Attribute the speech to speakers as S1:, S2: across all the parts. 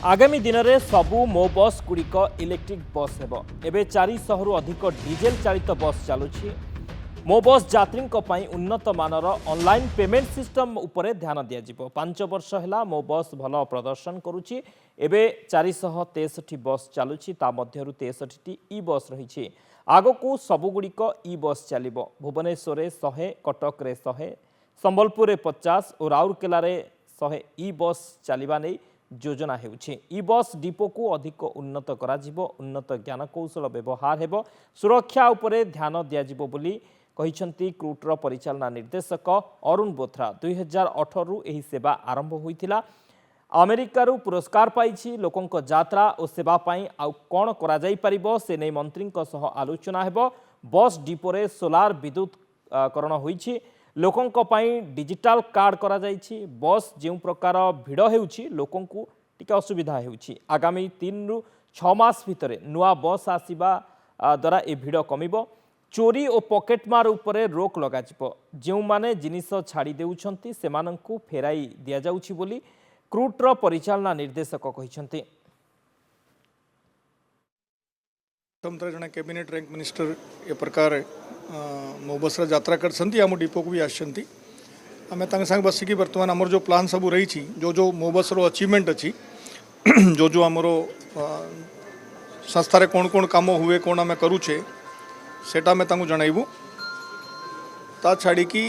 S1: आगामी दिन में सबू मो बस गुड़िक इलेक्ट्रिक बस हेब एवं 400 रु अधिक डीजेल चालित बस चलुछि। मो बस यात्री उन्नत मानर ऑनलाइन पेमेंट सिस्टम उपरे ध्यान दिया 5 वर्ष है मो बस भल प्रदर्शन करुछि। एबे 463 बस चलुछि ता मध्यरु 63 ई बस रही। आगकू सबुगुड़िक ई बस चलिबो। भुवनेश्वर 100, कटक 100, संबलपुर 50 और राउरकेला 100 ई बस चलिबा नै योजना हेउछि। ई बस डिपो को अधिक उन्नत कराजिबो, उन्नत ज्ञानकौशल व्यवहार हेबो, सुरक्षा उपरे ध्यान दियाजिबो बोली कहिसंती क्रूटर परिचालना निर्देशक अरुण बोथरा। 2018 रु एही सेवा आरंभ होइथिला। अमेरिकारु पुरस्कार पाइछि। लोकंक यात्रा और सेवा पाई आउ कोन करा जाई परिबो से नै मंत्रींक सह आलोचना हेबो। बस डिपोरे सोलार विद्युत करण होइछि। लोकंक पाई डिजिटल कार्ड करा जाइछि। बस जेउ प्रकार भिड़ हेउछि लोकंकु टिके असुविधा हेउछि। आगामी 3 रु 6 मास भितरे नुआ बस आसीबा द्वारा ए भिड़ कमिबो। चोरी और पॉकेटमार उपरे रोक लगाजिबो। जेउ माने जिनिस छाड़ी देउछंती सेमानंकु फेराई दिया जाउछि बोली क्रूटर परिचालना निर्देशक कहिसंती।
S2: जन कैबिनेट रैंक मिनिस्टर ए प्रकार मो बस यात्रा करछंती आम डिपो को भी आछंती। आमे तांग संग बसिकी वर्तमान हमर जो प्लान सब रही छी जो मो बस रो अचीवमेंट अछि जो हमरो संस्था रे कोन काम हुए कोन आमे करूछे सेटा में तांगु जणाइबु। ता छाड़ी की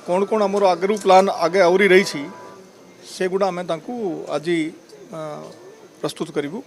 S2: कोन हमरो आगरु प्लान आगे आउरी रही छी से गुडा आमे तांकु आज प्रस्तुत करिबु।